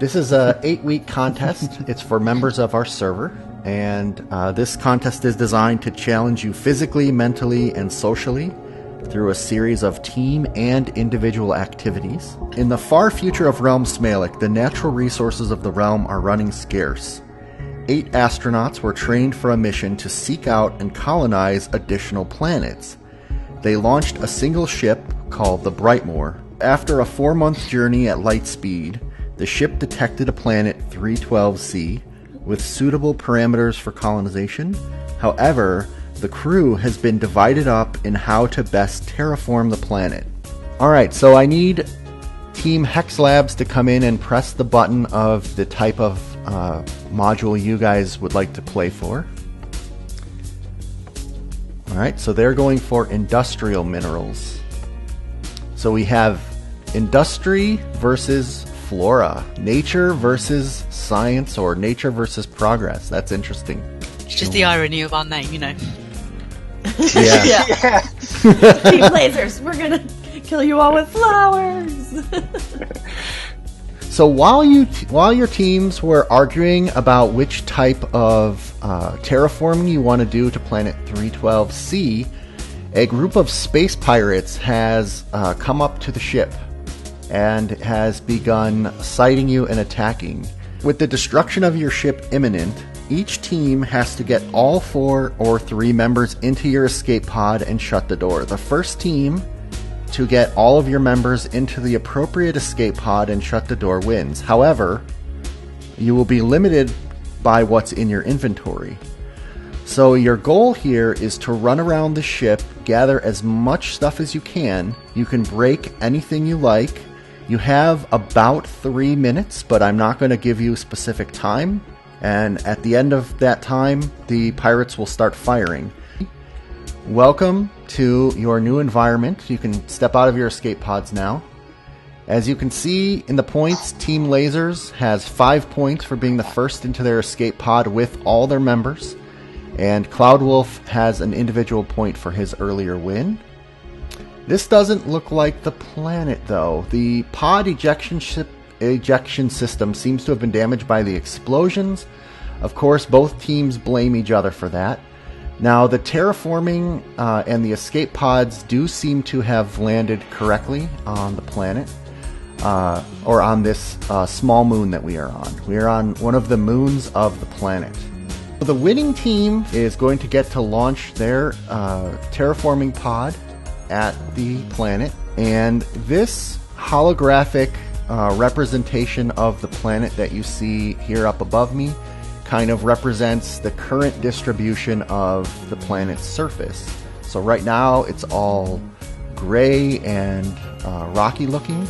This is a 8-week contest. It's for members of our server, and this contest is designed to challenge you physically, mentally, and socially through a series of team and individual activities. In the far future of RealmSmalec, the natural resources of the realm are running scarce. 8 astronauts were trained for a mission to seek out and colonize additional planets. They launched a single ship called the Brightmoor. After a 4-month journey at light speed, the ship detected a planet 312c with suitable parameters for colonization. However, the crew has been divided up in how to best terraform the planet. Alright, so I need Team Hex Labs to come in and press the button of the type of module you guys would like to play for. Alright, so they're going for industrial minerals. So we have industry versus flora, nature versus science, or nature versus progress. That's interesting. It's just the irony of our name, you know. Yeah. Yeah. Team lasers, we're gonna kill you all with flowers. So while your teams were arguing about which type of terraforming you want to do to planet 312c, a group of space pirates has come up to the ship and has begun sighting you and attacking. With the destruction of your ship imminent, each team has to get all 4 or 3 members into your escape pod and shut the door. The first team to get all of your members into the appropriate escape pod and shut the door wins. However, you will be limited by what's in your inventory. So your goal here is to run around the ship, gather as much stuff as you can. You can break anything you like. You have about 3 minutes, but I'm not going to give you specific time. And at the end of that time, the pirates will start firing. Welcome to your new environment. You can step out of your escape pods now. As you can see in the points, Team Lasers has 5 points for being the first into their escape pod with all their members. And Cloudwolf has an individual point for his earlier win. This doesn't look like the planet, though. The pod ejection system seems to have been damaged by the explosions. Of course, both teams blame each other for that. Now, the terraforming and the escape pods do seem to have landed correctly on the planet, or on this small moon that we are on. We are on one of the moons of the planet. The winning team is going to get to launch their terraforming pod at the planet, and this holographic representation of the planet that you see here up above me kind of represents the current distribution of the planet's surface. So right now it's all gray and rocky looking.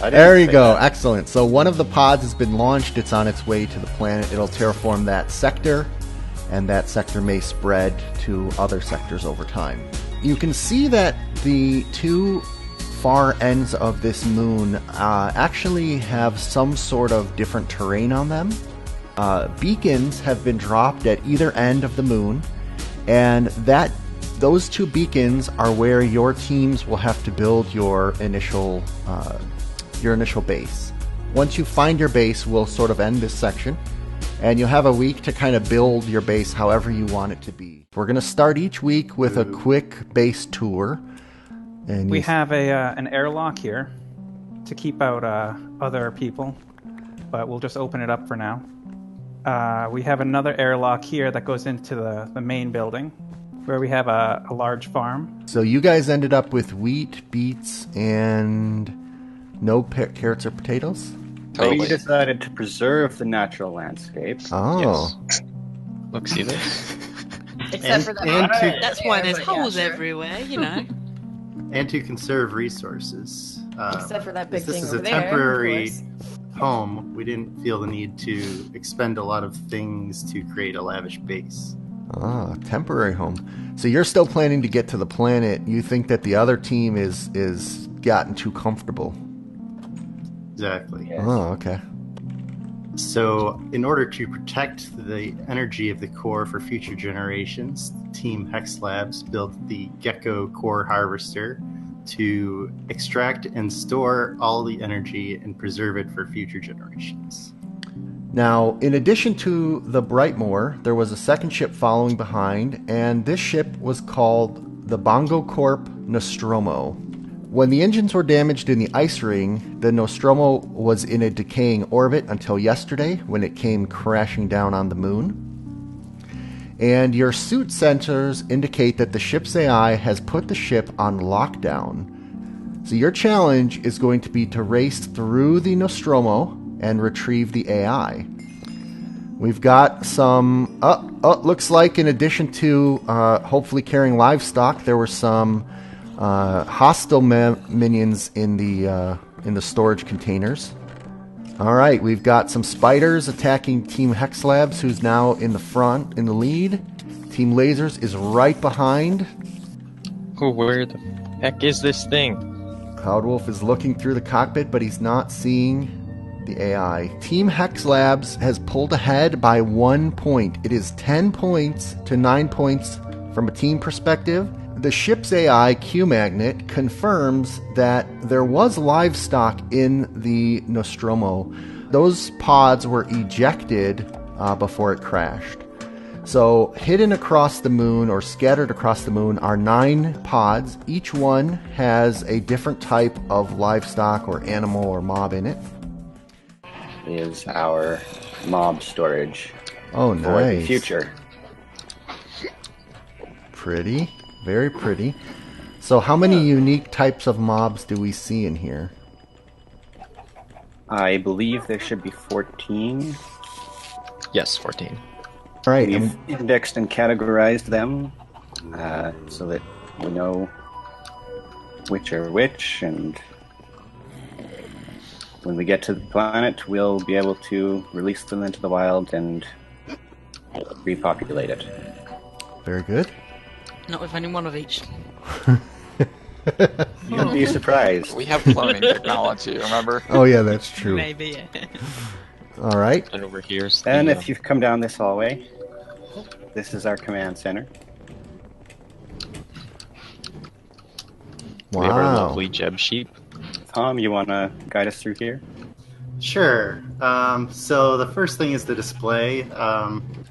There you go. Excellent. So one of the pods has been launched. It's on its way to the planet. It'll terraform that sector, and that sector may spread to other sectors over time. You can see that the 2 far ends of this moon actually have some sort of different terrain on them. Beacons have been dropped at either end of the moon, and those 2 beacons are where your teams will have to build your initial base. Once you find your base, we'll sort of end this section, and you'll have a week to kind of build your base however you want it to be. We're going to start each week with a quick base tour. And we have an airlock here to keep out other people, but we'll just open it up for now. We have another airlock here that goes into the main building, where we have a large farm. So you guys ended up with wheat, beets, and no carrots or potatoes? Totally. We decided to preserve the natural landscape. Oh. Yes. Look, see this? Except for that. That's why there's holes everywhere, you know. And to conserve resources. Except for that big thing This is over a there, temporary home. We didn't feel the need to expend a lot of things to create a lavish base. Ah, temporary home. So you're still planning to get to the planet. You think that the other team is gotten too comfortable. Exactly. Yes. Oh, okay. So, in order to protect the energy of the core for future generations, Team Hex Labs built the Gecko Core Harvester to extract and store all the energy and preserve it for future generations. Now, in addition to the Brightmoor, there was a second ship following behind, and this ship was called the Bongo Corp Nostromo. When the engines were damaged in the ice ring, the Nostromo was in a decaying orbit until yesterday when it came crashing down on the moon. And your suit sensors indicate that the ship's AI has put the ship on lockdown. So your challenge is going to be to race through the Nostromo and retrieve the AI. We've got some... looks like in addition to hopefully carrying livestock, there were some hostile minions in the storage containers. Alright, we've got some spiders attacking Team Hex Labs, who's now in the front, in the lead. Team Lasers is right behind. Oh, where the heck is this thing? Cloudwolf is looking through the cockpit, but he's not seeing the AI. Team Hex Labs has pulled ahead by 1 point. It is 10 points to 9 points from a team perspective. The ship's AI, Q-Magnet, confirms that there was livestock in the Nostromo. Those pods were ejected before it crashed. So hidden across the moon, or scattered across the moon, are 9 pods. Each one has a different type of livestock or animal or mob in it. Is our mob storage Oh, for the nice. future. Pretty. Very pretty. So how many unique types of mobs do we see in here? I believe there should be 14. Yes, 14. All right. We've indexed and categorized them so that we know which are which, and when we get to the planet, we'll be able to release them into the wild and repopulate it. Very good. Not with any one of each. You'd be surprised. We have cloning technology, remember? Oh yeah, that's true. Maybe, yeah. All right. And over here's And the, if you've come down this hallway, this is our command center. we have our Wow. lovely Jeb sheep. Tom, you want to guide us through here? Sure. So the first thing is the display,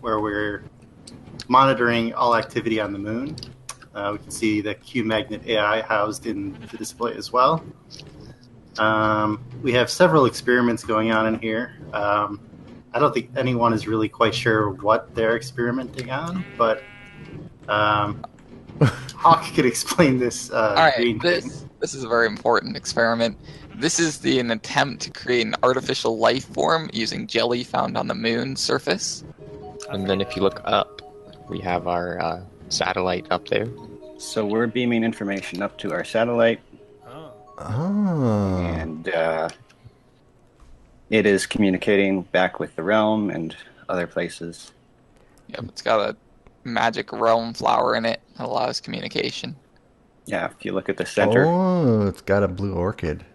where we're monitoring all activity on the moon. We can see the Q-Magnet AI housed in the display as well. We have several experiments going on in here. I don't think anyone is really quite sure what they're experimenting on, but Hawk could explain this green thing. This is a very important experiment. This is an attempt to create an artificial life form using jelly found on the moon surface. And then if you look up, we have our satellite up there. So we're beaming information up to our satellite, Oh. and it is communicating back with the realm and other places. Yep, it's got a magic realm flower in it that allows communication. Yeah, if you look at the center. Oh, it's got a blue orchid.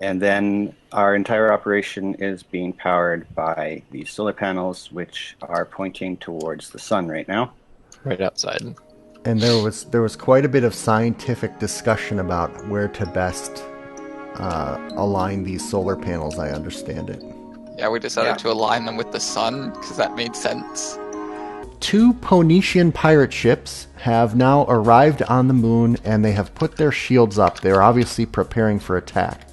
And then our entire operation is being powered by the solar panels, which are pointing towards the sun right now. Right outside. And there was quite a bit of scientific discussion about where to best align these solar panels, I understand it. Yeah, we decided to align them with the sun because that made sense. 2 Ponetian pirate ships have now arrived on the moon, and they have put their shields up. They're obviously preparing for attack.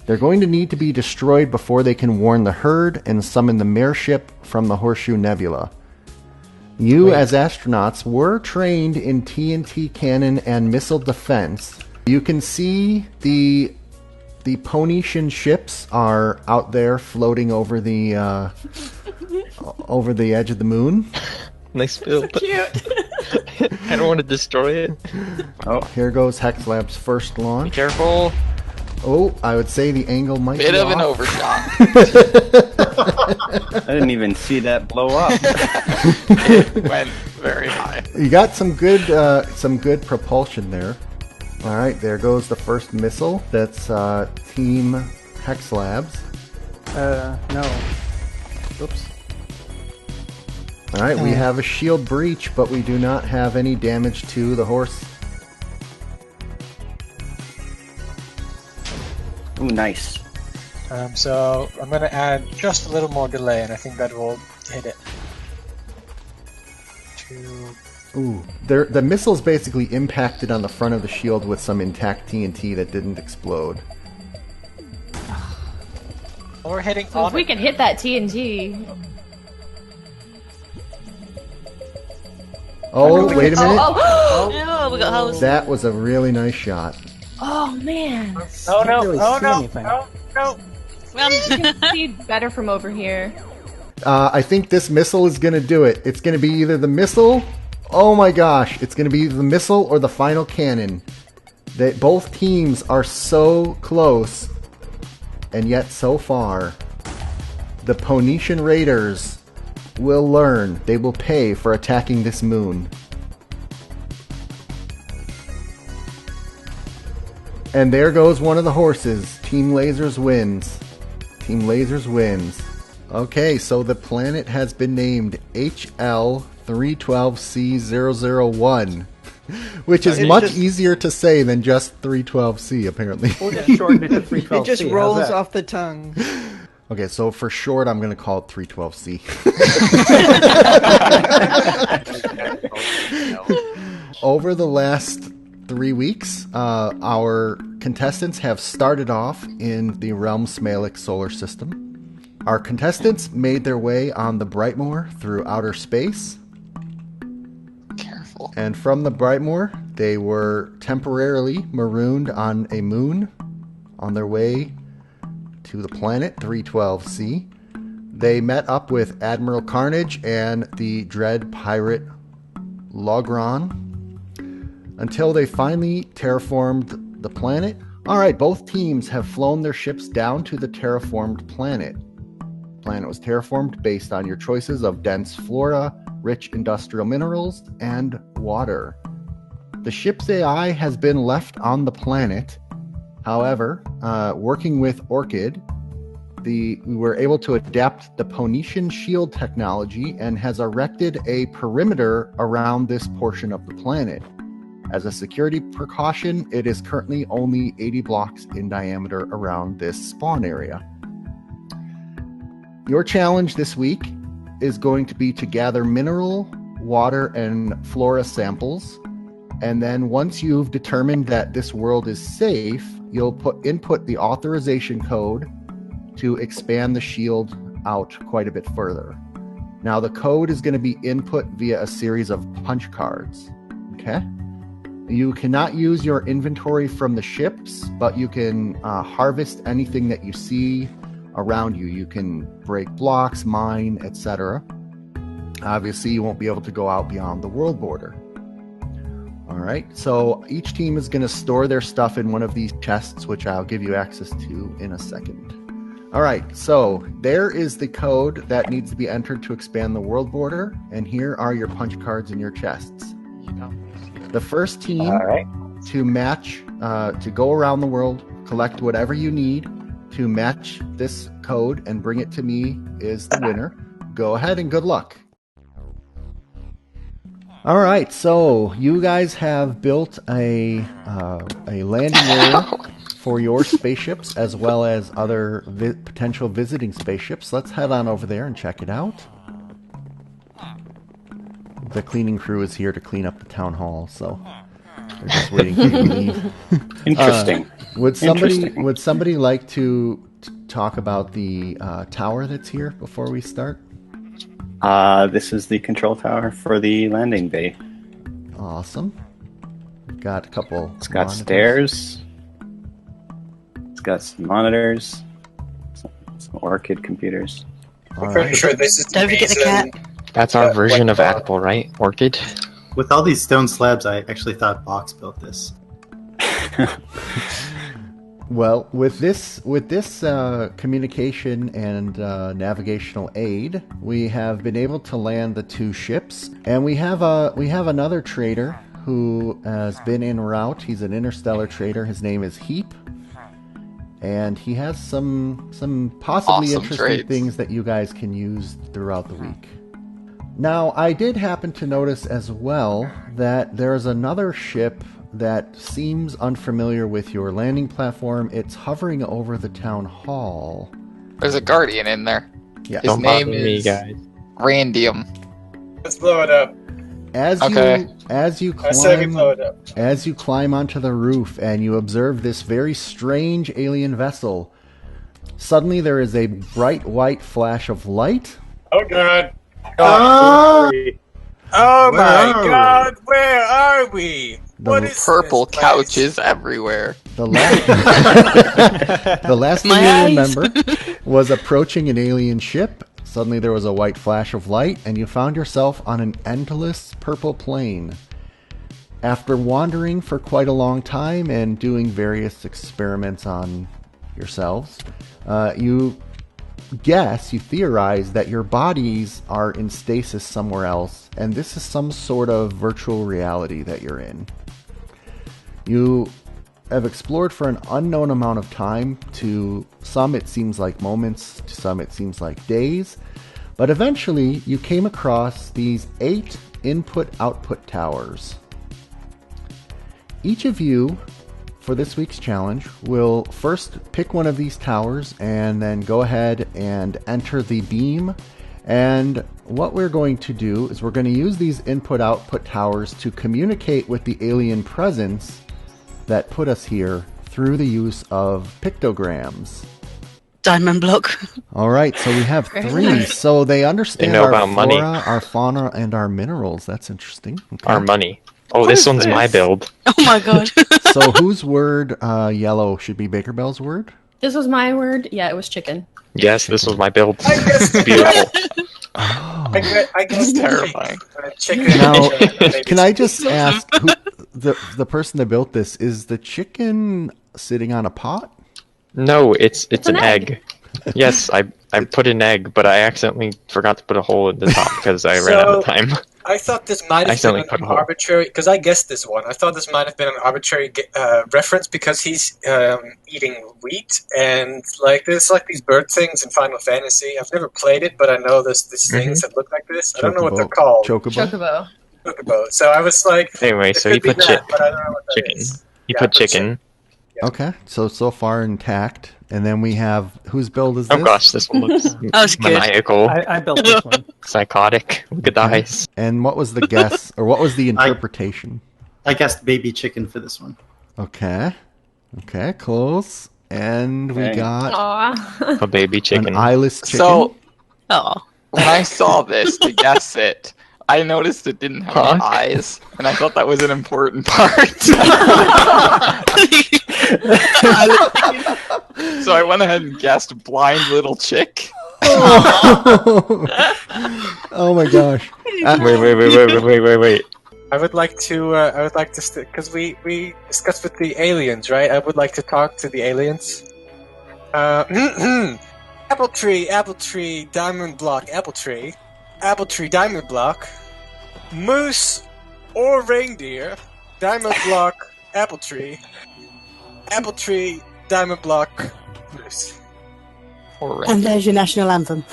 They're going to need to be destroyed before they can warn the herd and summon the mare ship from the Horseshoe Nebula. You, as astronauts, were trained in TNT cannon and missile defense. You can see the Ponetian ships are out there floating over the edge of the moon. Nice build. Cute. I don't want to destroy it. Oh, here goes Hex Labs' first Be launch. careful. Oh, I would say the angle might Bit be of an off. overshot. I didn't even see that blow up. It went very high. You got some good propulsion there. All right, there goes the first missile. That's Team Hex Labs. No. Oops. All right, we have a shield breach, but we do not have any damage to the horse. Ooh, nice. So I'm going to add just a little more delay, and I think that will hit it. Ooh, the missile's basically impacted on the front of the shield with some intact TNT that didn't explode. We're hitting So on if we it. can hit that TNT. Oh, wait a minute. Oh, we got hosed. That was a really nice shot. Oh man. Oh no! really Oh see no! anything. No! No! Run. You can see better from over here. I think this missile is going to do it. It's going to be either the missile... Oh my gosh. It's going to be either the missile or the final cannon. Both teams are so close, and yet so far. The Ponetian Raiders will learn. They will pay for attacking this moon. And there goes one of the horses. Team Lasers wins. Team Lasers wins. Okay, so the planet has been named HL312C001, which is much easier to say than just 312C, apparently. We'll just shorten it to 312C. It just How's rolls that? off the tongue. Okay, so for short, I'm going to call it 312C. Over the last 3 weeks, our contestants have started off in the RealmSmalec solar system. Our contestants made their way on the Brightmoor through outer space. Careful. And from the Brightmoor, they were temporarily marooned on a moon on their way to the planet 312C. They met up with Admiral Carnage and the dread pirate Logron until they finally terraformed the planet. Alright, both teams have flown their ships down to the terraformed planet. The planet was terraformed based on your choices of dense flora, rich industrial minerals, and water. The ship's AI has been left on the planet. However, working with Orchid, we were able to adapt the Ponetian shield technology and has erected a perimeter around this portion of the planet. As a security precaution, it is currently only 80 blocks in diameter around this spawn area. Your challenge this week is going to be to gather mineral, water, and flora samples. And then once you've determined that this world is safe, you'll input the authorization code to expand the shield out quite a bit further. Now the code is going to be input via a series of punch cards. Okay? You cannot use your inventory from the ships, but you can harvest anything that you see around you. You can break blocks, mine, etc. Obviously, you won't be able to go out beyond the world border. All right, so each team is going to store their stuff in one of these chests, which I'll give you access to in a second. All right, so there is the code that needs to be entered to expand the world border, and here are your punch cards in your chests. The first team to match, to go around the world, collect whatever you need to match this code and bring it to me is the winner. Go ahead and good luck. All right, so you guys have built a landing area for your spaceships as well as other potential visiting spaceships. Let's head on over there and check it out. The cleaning crew is here to clean up the town hall, so they're just waiting for you to leave. Interesting. Would somebody like to talk about the tower that's here before we start? This is the control tower for the landing bay. Awesome. Got a couple. It's got stairs. It's got some monitors. Some Orchid computers. All Pretty right. sure this is Don't forget the cat. That's our version of Apple, right? Orchid? With all these stone slabs, I actually thought Box built this. Well, with this communication and navigational aid, we have been able to land the two ships, and we have another trader who has been en route. He's an interstellar trader. His name is Heap, and he has some possibly Awesome interesting trades. things that you guys can use throughout the week. Now, I did happen to notice as well that there's another ship that seems unfamiliar with your landing platform. It's hovering over the town hall. There's a guardian in there. Yeah. His Don't name bother me, is guys. Randium. Let's blow it up. As Okay. you I say we blow it up. as you climb onto the roof and you observe this very strange alien vessel, suddenly there is a bright white flash of light. Oh god. Ah! Oh Where my are we? god, where are we? What is Purple this place? couches everywhere. The last, the last thing My you eyes. remember was approaching an alien ship. Suddenly there was a white flash of light, and you found yourself on an endless purple plain. After wandering for quite a long time and doing various experiments on yourselves, you theorize that your bodies are in stasis somewhere else, and this is some sort of virtual reality that you're in. You have explored for an unknown amount of time. To some it seems like moments, to some it seems like days, but eventually you came across these 8 input-output towers. Each of you, for this week's challenge, will first pick one of these towers and then go ahead and enter the beam. And what we're going to do is we're going to use these input-output towers to communicate with the alien presence that put us here through the use of pictograms. Diamond block. All right, so we have 3. So they understand They know our about flora, money. our fauna, and our minerals. That's interesting. Okay. Our money. Oh, this one's my build. Oh my god. So whose word, yellow, should be Baker Bell's word? This was my word. Yeah, it was chicken. Yes, this was my build. I guess Beautiful. Oh. I guess Terrifying. Chicken. Now, maybe can I just ask, who, the person that built this, is the chicken sitting on a pot? No, it's an an egg. Yes, I put an egg, but I accidentally forgot to put a hole in the top because I ran out of time. I thought this might have Accidentally been put an a hole. arbitrary, because I guessed this one. I thought this might have been an arbitrary reference because he's eating wheat and like there's like these bird things in Final Fantasy. I've never played it, but I know there's these things that look like this. I don't know what they're called. Chocobo. Chocobo. Chocobo. So I was like, Anyway, it so could he be put that, but I don't know what that chicken. is. He Yeah, put but chicken. Okay, so far intact. And then we have, whose build is this? Oh gosh, this one looks That was good. maniacal, I built this one. psychotic. Look at the eyes. And what was the guess, or what was the interpretation? I guessed baby chicken for this one. Okay, close. And we Okay. got Aw. Oh, A baby chicken. an eyeless chicken. So Oh. when I saw this to guess it, I noticed it didn't have any eyes, and I thought that was an important part. So I went ahead and guessed blind little chick. Oh my gosh. Wait. I would like to because we discussed with the aliens, right? I would like to talk to the aliens. Apple tree, diamond block, apple tree, diamond block, moose or reindeer, diamond block, apple tree, diamond block, moose. Or And there's your national anthem.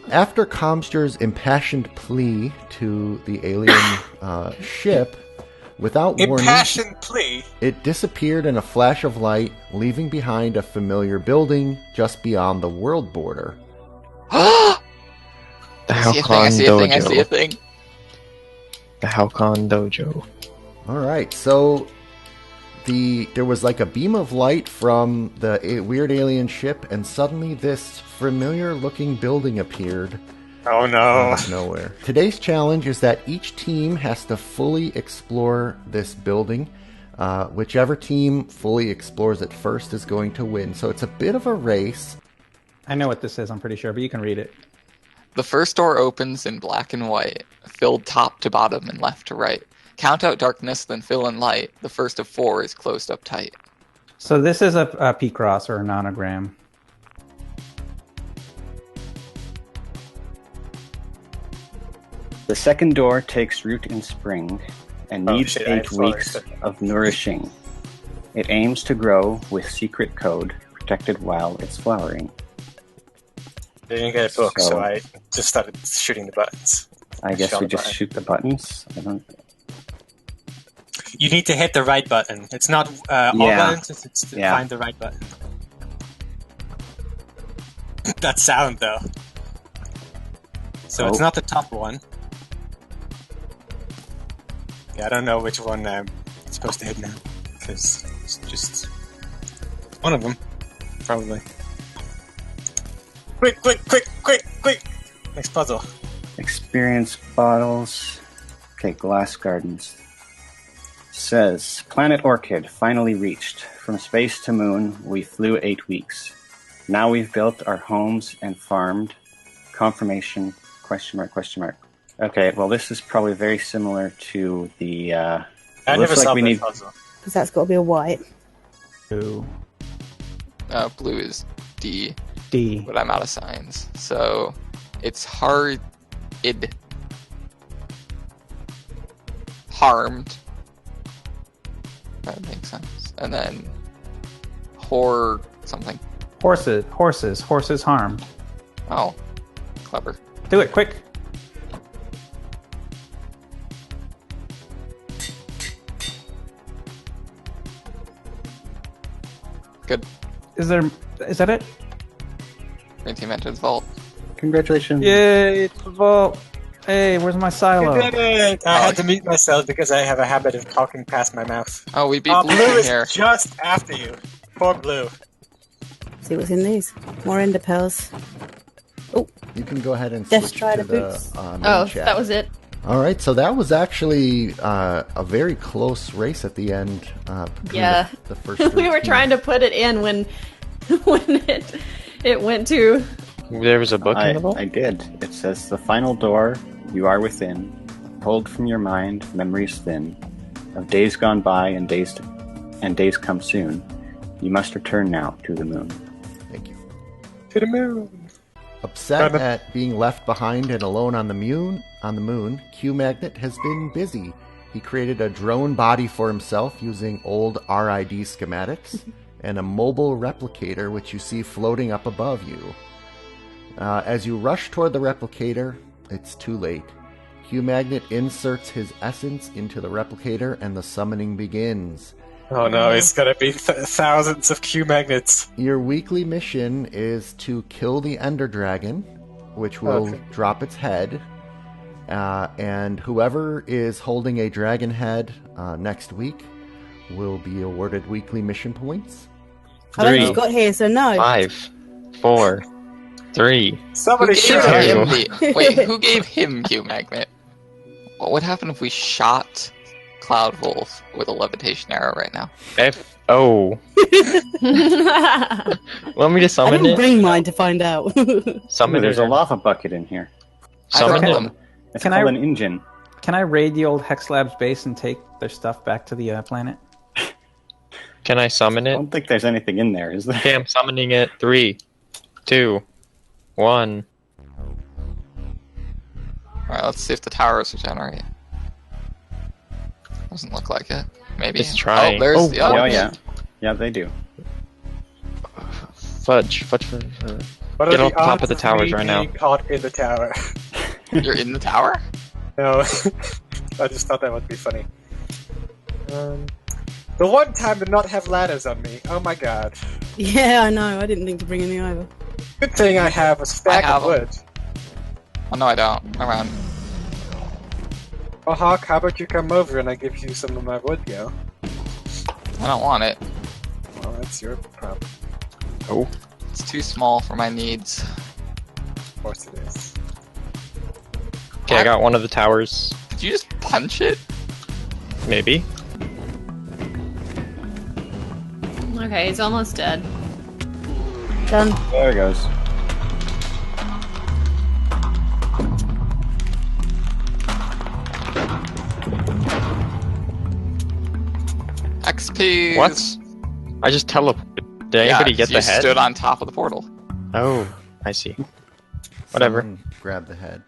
After Comster's impassioned plea to the alien ship, without warning, Impassioned plea. it disappeared in a flash of light, leaving behind a familiar building just beyond the world border. The I see a thing. The Halcon Dojo. All right, so there was like a beam of light from the weird alien ship, and suddenly this familiar-looking building appeared Oh no. out of nowhere. Today's challenge is that each team has to fully explore this building. Whichever team fully explores it first is going to win. So it's a bit of a race. I know what this is, I'm pretty sure, but you can read it. The first door opens in black and white, filled top to bottom and left to right. Count out darkness, then fill in light. The first of 4 is closed up tight. So this is a P-cross or a nonogram. The second door takes root in spring and needs shit, I 8 saw weeks this. of nourishing. It aims to grow with secret code, protected while it's flowering. I didn't get a book, so So- I just started shooting the buttons. I guess Shot we a just button. shoot the buttons. I don't. You need to hit the right button. It's not all Yeah. buttons, it's to Yeah. find the right button. That sound, though. So it's Oh. not the top one. Yeah, I don't know which one I'm supposed to hit now. Because it's just one of them, probably. Quick, quick, quick, quick, quick! Next puzzle. Experience bottles. Okay, glass gardens. Says, Planet Orchid finally reached. From space to moon, we flew 8 weeks. Now we've built our homes and farmed. Confirmation, question mark, question mark. Okay, well this is probably very similar to the, I looks never like saw we that need- puzzle. Because that's got to be a white. Ooh. Blue is D, D. but I'm out of signs. So it's hard. Harmed. That makes sense. And then Hor something. Horses harmed. Oh, clever. Do it, quick. Good. Is that it? Green team entered the vault. Congratulations. Yay, it's the vault. Hey, where's my silo? I did it! I had to mute myself because I have a habit of talking past my mouth. Oh, we beat Blue Blue in is here. just after you. Poor Blue. See what's in these. More ender pearls. You can go ahead and Death switch Strider to the boots. main Oh, chat. that was it. All right, so that was actually a very close race at the end. Between Yeah. the first three We were teams. trying to put it in when it went to. There was a book in the vault? I did. It says, the final door, you are within. Pulled from your mind, memories thin. Of days gone by and days come soon. You must return now to the moon. Thank you. To the moon. Upset at being left behind and alone on the moon, Q-Magnet has been busy. He created a drone body for himself using old RID schematics and a mobile replicator which you see floating up above you. As you rush toward the replicator, it's too late. Q-Magnet inserts his essence into the replicator and the summoning begins. Oh no, it's gonna be thousands of Q magnets. Your weekly mission is to kill the Ender Dragon, which will drop its head. And whoever is holding a dragon head next week will be awarded weekly mission points. I don't 3, just got here, so no. 5, 4, 3. Somebody Who shoot gave him! him wait, who gave him Q Magnet? What would happen if we shot Cloud Wolf with a levitation arrow right now? Oh. Want me to I summon didn't it? bring mine to find out. Summon There's it. a lava bucket in here. Summon I it. don't know. It's Can called I- an engine. Can I raid the old Hex Labs base and take their stuff back to the planet? Can I summon I it? don't think there's anything in there, is there? Okay, I'm summoning it. 3, 2, 1. Alright, let's see if the towers regenerate. Doesn't look like it. Maybe. It's trying. Oh, there's the other. Oh, yeah. Yeah, they do. Fudge. What Get are on top of the odds towers me right now. being caught in the tower. You're in the tower? No, I just thought that would be funny. The one time to not have ladders on me. Oh my god. Yeah, I know. I didn't think to bring any over. Good thing I have a stack have of 'em. wood. Oh no, I don't. Around. Oh, Hawk, how about you come over and I give you some of my wood, yo? I don't want it. Well, that's your problem. Oh. It's too small for my needs. Of course it is. Okay, I got one of the towers. Did you just punch it? Maybe. Okay, he's almost dead. Done. There it goes. XP. What? I just teleported. Did anybody get you the head? stood on top of the portal. Oh, I see. Whatever. Someone grab the head.